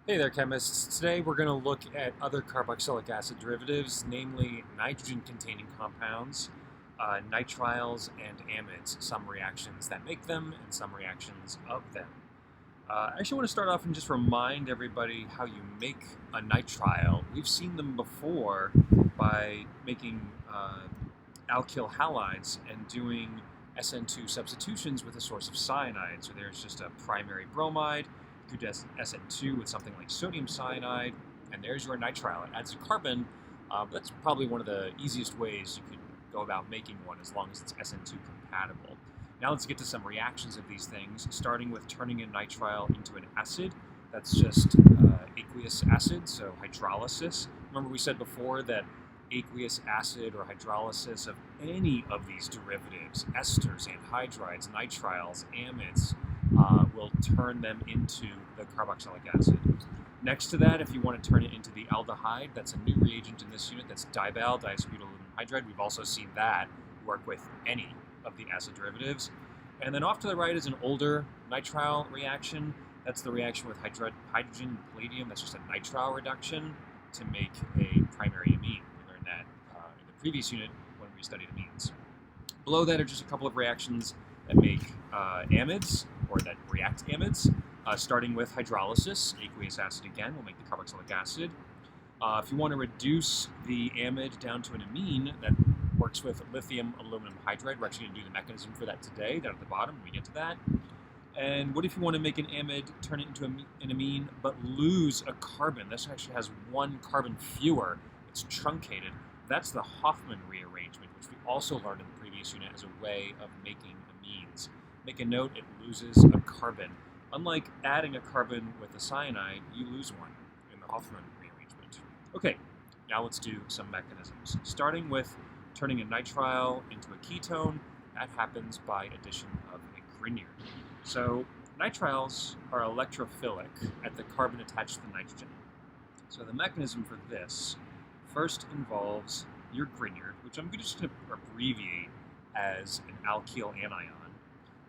Hey there, chemists. Today we're going to look at other carboxylic acid derivatives, namely nitrogen-containing compounds, nitriles, and amides, some reactions that make them and some reactions of them. I actually want to start off and just remind everybody how you make a nitrile. We've seen them before by making alkyl halides and doing SN2 substitutions with a source of cyanide. So there's just a primary bromide, you do SN2 with something like sodium cyanide, and there's your nitrile. It adds a carbon. That's probably one of the easiest ways you could go about making one, as long as it's SN2 compatible. Now let's get to some reactions of these things, starting with turning a nitrile into an acid. That's just aqueous acid, so hydrolysis. Remember we said before that aqueous acid or hydrolysis of any of these derivatives, esters, anhydrides, nitriles, amides, will turn them into the carboxylic acid. Next to that, if you want to turn it into the aldehyde, that's a new reagent in this unit, that's dibial, diacetyl hydride. We've also seen that work with any of the acid derivatives. And then off to the right is an older nitrile reaction. That's the reaction with hydrogen and palladium. That's just a nitrile reduction to make a primary amine. We learned that in the previous unit when we studied amines. Below that are just a couple of reactions that make amides, or that react amides, starting with hydrolysis. Aqueous acid again will make the carboxylic acid. If you want to reduce the amide down to an amine, that works with lithium aluminum hydride. We're actually going to do the mechanism for that today, down at the bottom when we get to that. And what if you want to make an amide, turn it into an amine, but lose a carbon? This actually has one carbon fewer. It's truncated. That's the Hoffman rearrangement, which we also learned in the previous unit as a way of making amines. Make a note, it loses a carbon. Unlike adding a carbon with a cyanide, you lose one in the Hoffman rearrangement. Okay, now let's do some mechanisms. Starting with turning a nitrile into a ketone, that happens by addition of a Grignard. So nitriles are electrophilic at the carbon attached to the nitrogen. So the mechanism for this first involves your Grignard, which I'm just going to abbreviate as an alkyl anion.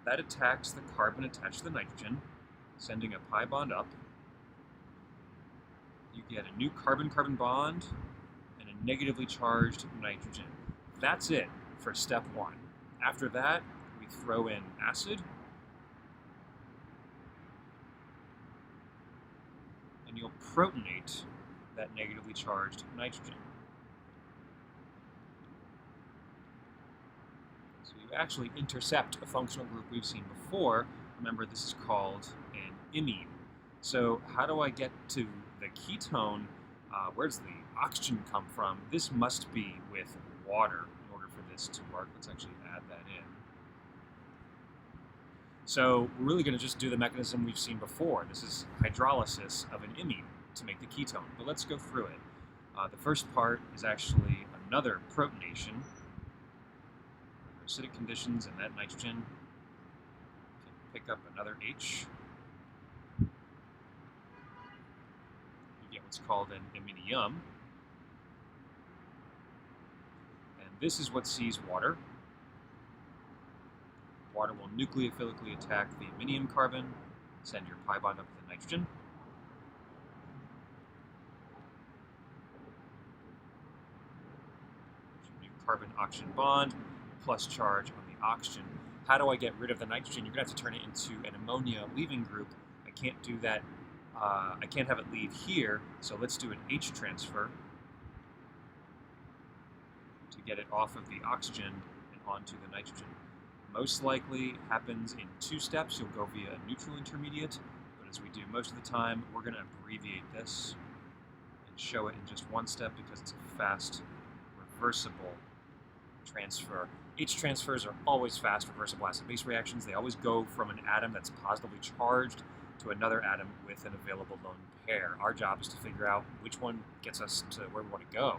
That attacks the carbon attached to the nitrogen, sending a pi bond up. You get a new carbon-carbon bond and a negatively charged nitrogen. That's it for step one. After that, we throw in acid, and you'll protonate that negatively charged nitrogen. So you actually intercept a functional group we've seen before. Remember, this is called an imine. So how do I get to the ketone? Where does the oxygen come from? This must be with water in order for this to work. Let's actually add that in. So we're really going to just do the mechanism we've seen before. This is hydrolysis of an imine to make the ketone. But let's go through it. The first part is actually another protonation. Acidic conditions, and that nitrogen can pick up another H. You get what's called an iminium. And this is what sees water. Water will nucleophilically attack the iminium carbon, send your pi bond up to the nitrogen. New carbon-oxygen bond, plus charge on the oxygen. How do I get rid of the nitrogen? You're going to have to turn it into an ammonia leaving group. I can't do that. I can't have it leave here, so let's do an H transfer to get it off of the oxygen and onto the nitrogen. Most likely happens in two steps. You'll go via a neutral intermediate, but as we do most of the time, we're going to abbreviate this and show it in just one step because it's a fast, reversible transfer. H transfers are always fast, reversible acid-base reactions. They always go from an atom that's positively charged to another atom with an available lone pair. Our job is to figure out which one gets us to where we want to go.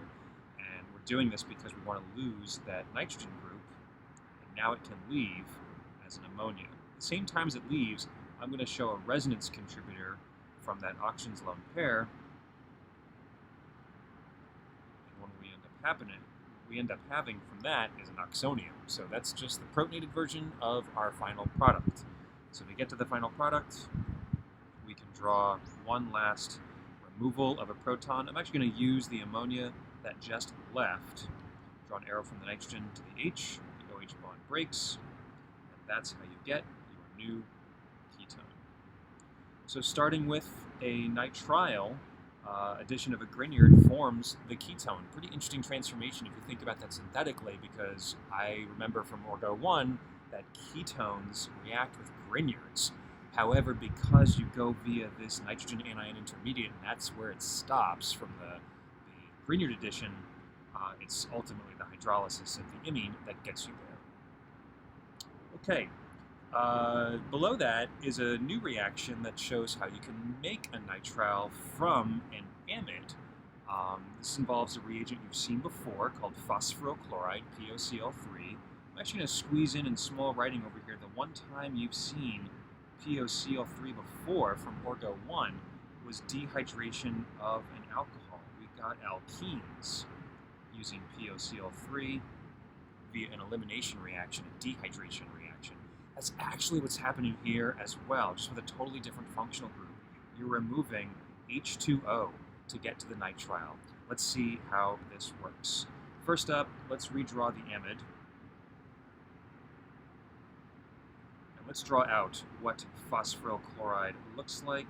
And we're doing this because we want to lose that nitrogen group, and now it can leave as an ammonia. At the same time as it leaves, I'm going to show a resonance contributor from that oxygen's lone pair. And when we end up having from that is an oxonium. So that's just the protonated version of our final product. So to get to the final product, we can draw one last removal of a proton. I'm actually going to use the ammonia that just left. Draw an arrow from the nitrogen to the H, the OH bond breaks, and that's how you get your new ketone. So starting with a nitrile, addition of a Grignard forms the ketone. Pretty interesting transformation if you think about that synthetically, because I remember from Orgo 1 that ketones react with Grignards. However, because you go via this nitrogen anion intermediate, and that's where it stops from the Grignard addition, it's ultimately the hydrolysis of the imine that gets you there. Okay, below that is a new reaction that shows how you can make a nitrile from an amide. This involves a reagent you've seen before called phosphoryl chloride, POCl3. I'm actually going to squeeze in small writing over here. The one time you've seen POCl3 before from Orgo 1 was dehydration of an alcohol. We got alkenes using POCl3 via an elimination reaction, a dehydration reaction. That's actually what's happening here as well, just with a totally different functional group. You're removing H2O to get to the nitrile. Let's see how this works. First up, let's redraw the amide. And let's draw out what phosphoryl chloride looks like.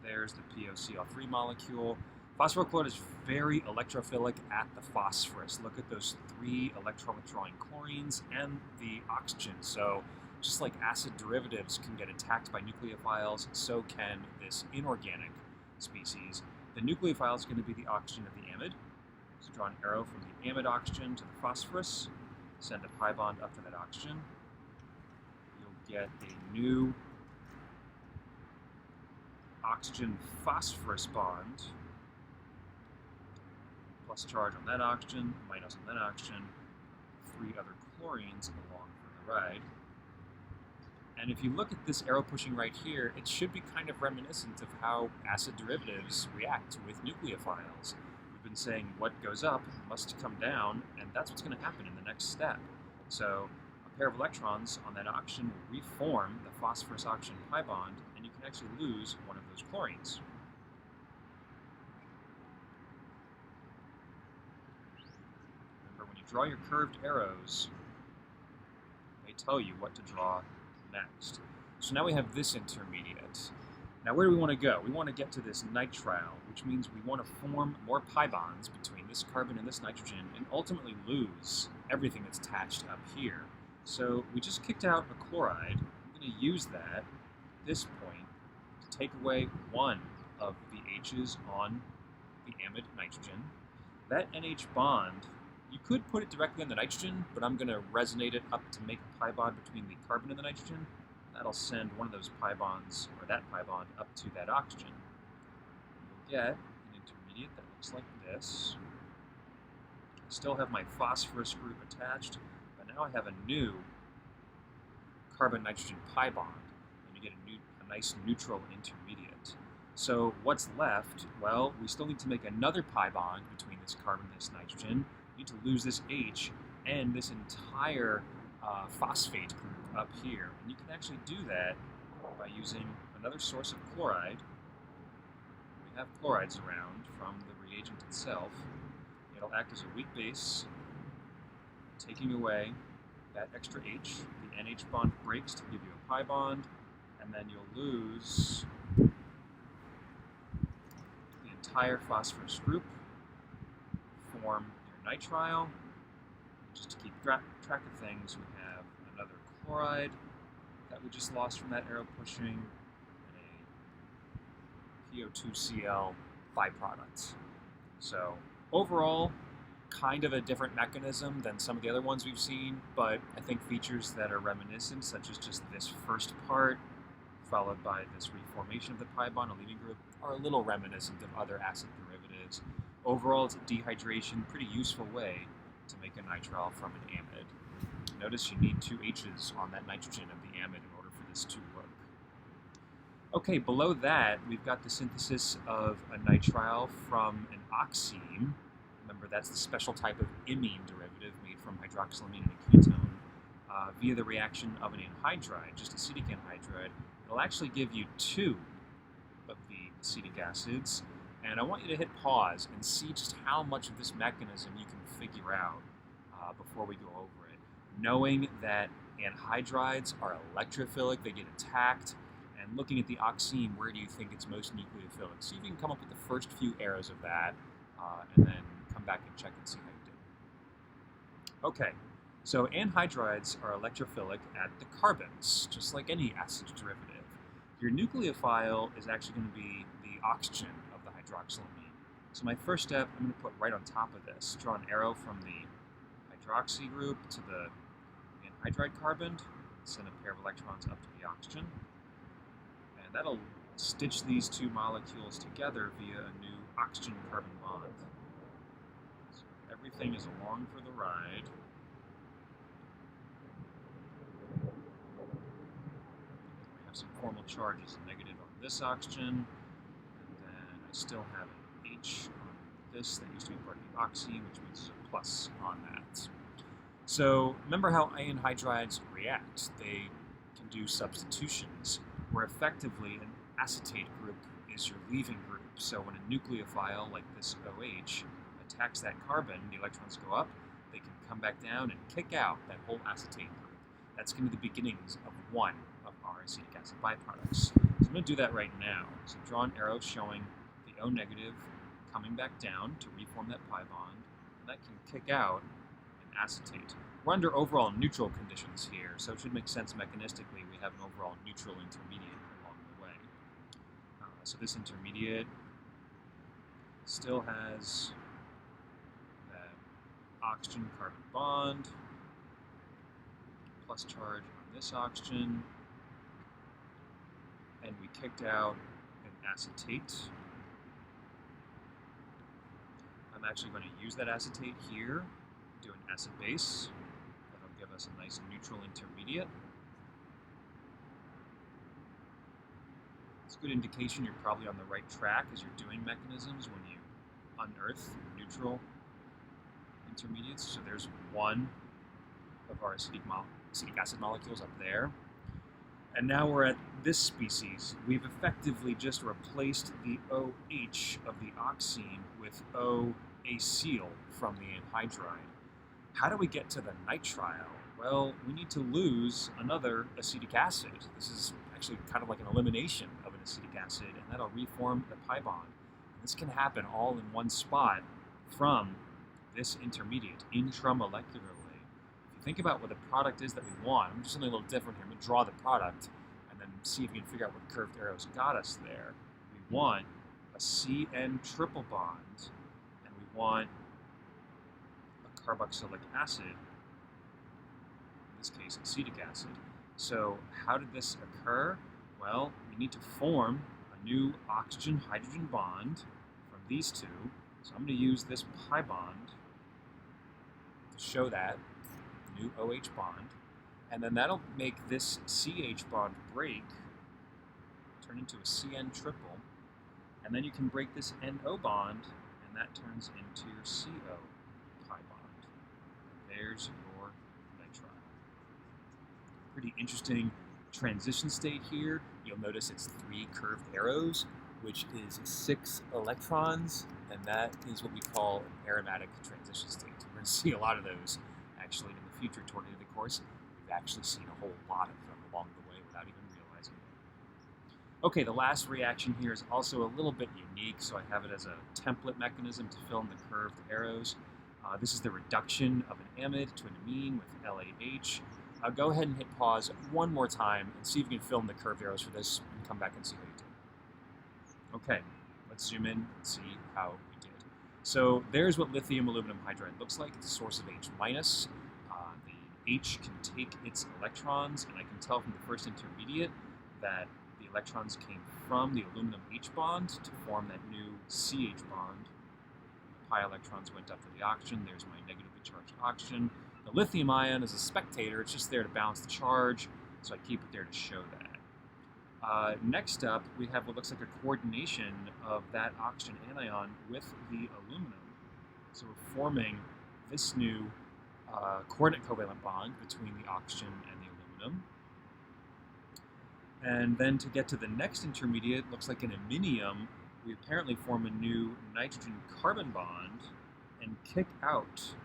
There's the POCl3 molecule. Phosphoryl chloride is very electrophilic at the phosphorus. Look at those 3 electron withdrawing chlorines and the oxygen. So just like acid derivatives can get attacked by nucleophiles, so can this inorganic species. The nucleophile is going to be the oxygen of the amide. So draw an arrow from the amide oxygen to the phosphorus. Send a pi bond up to that oxygen. You'll get a new oxygen phosphorus bond. Plus charge on that oxygen, minus on that oxygen, 3 other chlorines along for the ride. And if you look at this arrow pushing right here, it should be kind of reminiscent of how acid derivatives react with nucleophiles. We've been saying what goes up must come down, and that's what's going to happen in the next step. So a pair of electrons on that oxygen will reform the phosphorus-oxygen pi bond, and you can actually lose one of those chlorines. Remember, when you draw your curved arrows, they tell you what to draw next. So now we have this intermediate. Now where do we want to go? We want to get to this nitrile, which means we want to form more pi bonds between this carbon and this nitrogen and ultimately lose everything that's attached up here. So we just kicked out a chloride. I'm going to use that at this point to take away one of the H's on the amide nitrogen. That NH bond, you could put it directly on the nitrogen, but I'm going to resonate it up to make a pi bond between the carbon and the nitrogen. That'll send one of those pi bonds, or that pi bond, up to that oxygen. You'll get an intermediate that looks like this. I still have my phosphorus group attached, but now I have a new carbon-nitrogen pi bond, and you get a nice neutral intermediate. So what's left? Well, we still need to make another pi bond between this carbon and this nitrogen. We need to lose this H and this entire phosphate group up here. And you can actually do that by using another source of chloride. We have chlorides around from the reagent itself. It'll act as a weak base, taking away that extra H. The NH bond breaks to give you a pi bond, and then you'll lose the entire phosphorus group, form your nitrile. Just to keep track of things, we have another chloride that we just lost from that arrow pushing, and a PO2Cl byproduct. So overall, kind of a different mechanism than some of the other ones we've seen, but I think features that are reminiscent, such as just this first part, followed by this reformation of the pi bond, a leaving group, are a little reminiscent of other acid derivatives. Overall, it's a dehydration, pretty useful way to make a nitrile from an amide. Notice you need 2 H's on that nitrogen of the amide in order for this to work. Okay, below that, we've got the synthesis of a nitrile from an oxime. Remember, that's the special type of imine derivative made from hydroxylamine and a ketone via the reaction of an anhydride, just acetic anhydride. It'll actually give you 2 of the acetic acids, and I want you to hit pause and see just how much of this mechanism you can figure out before we go over it. Knowing that anhydrides are electrophilic, they get attacked, and looking at the oxime, where do you think it's most nucleophilic? See if you can come up with the first few arrows of that, and then come back and check and see how you do. Okay, so anhydrides are electrophilic at the carbons, just like any acid derivative. Your nucleophile is actually going to be the oxygen of the hydroxylamine. So my first step, I'm going to put right on top of this, draw an arrow from the hydroxy group to the anhydride carbon, send a pair of electrons up to the oxygen, and that'll stitch these two molecules together via a new oxygen-carbon bond. So everything is along for the ride. We have some formal charges, negative on this oxygen, and then I still have an H on this that used to be part of the oxy, which means there's a plus on that. So remember how anhydrides react. They can do substitutions, where effectively an acetate group is your leaving group. So when a nucleophile, like this OH, attacks that carbon, the electrons go up, they can come back down and kick out that whole acetate group. That's going to be the beginnings of one of our acetic acid byproducts. So I'm going to do that right now. So draw an arrow showing the O negative coming back down to reform that pi bond, and that can kick out an acetate. We're under overall neutral conditions here, so it should make sense mechanistically. We have an overall neutral intermediate along the way. So this intermediate still has that oxygen-carbon bond, plus charge on this oxygen, and we kicked out an acetate. I'm actually going to use that acetate here, do an acid base. That'll give us a nice neutral intermediate. It's a good indication you're probably on the right track as you're doing mechanisms when you unearth neutral intermediates. So there's one of our acetic acid molecules up there. And now we're at this species. We've effectively just replaced the OH of the oxime with O-acyl from the anhydride. How do we get to the nitrile? Well, we need to lose another acetic acid. This is actually kind of like an elimination of an acetic acid, and that'll reform the pi bond. And this can happen all in one spot from this intermediate intramolecularly. If you think about what the product is that we want, I'm going to do something a little different here. I'm going to draw the product and then see if you can figure out what curved arrows got us there. We want a CN triple bond, and we want a carboxylic acid, in this case acetic acid. So how did this occur? Well, we need to form a new oxygen-hydrogen bond from these two. So I'm going to use this pi bond to show that new OH bond. And then that'll make this CH bond break, turn into a CN triple. And then you can break this NO bond, and that turns into your CO pi bond. And there's your nitrile. Pretty interesting transition state here. You'll notice it's 3 curved arrows, which is 6 electrons, and that is what we call an aromatic transition state. We're going to see a lot of those actually in the future toward the end of the course. We've actually seen a whole lot of them along the way without even realizing it. Okay, the last reaction here is also a little bit unique, so I have it as a template mechanism to fill in the curved arrows. This is the reduction of an amide to an amine with LAH. Go ahead and hit pause one more time and see if you can fill in the curved arrows for this and come back and see how you do. Okay, let's zoom in and see how we did. So there's what lithium aluminum hydride looks like. It's a source of H minus. The H can take its electrons, and I can tell from the first intermediate that the electrons came from the aluminum H bond to form that new CH bond. The pi electrons went up to the oxygen. There's my negatively charged oxygen. The lithium ion is a spectator. It's just there to balance the charge, so I keep it there to show that. Next up, we have what looks like a coordination of that oxygen anion with the aluminum. So we're forming this new coordinate covalent bond between the oxygen and the aluminum. And then to get to the next intermediate, looks like an aminium, we apparently form a new nitrogen-carbon bond and kick out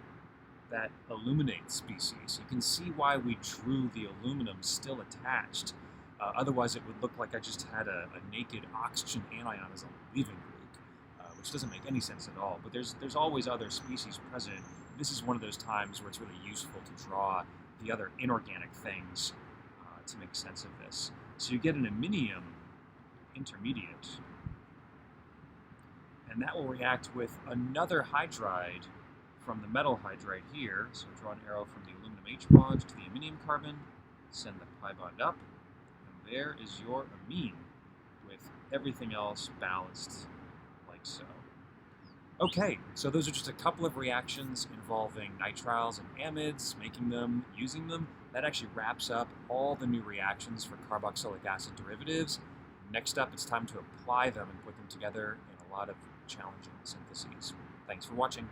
that aluminate species. You can see why we drew the aluminum still attached. Otherwise, it would look like I just had a naked oxygen anion as a leaving group, which doesn't make any sense at all. But there's always other species present. This is one of those times where it's really useful to draw the other inorganic things to make sense of this. So you get an aminium intermediate, and that will react with another hydride from the metal hydride here. So draw an arrow from the aluminum H bond to the aminium carbon, send the pi bond up, and there is your amine with everything else balanced like so. Okay, so those are just a couple of reactions involving nitriles and amides, making them, using them. That actually wraps up all the new reactions for carboxylic acid derivatives. Next up, it's time to apply them and put them together in a lot of challenging syntheses. Thanks for watching.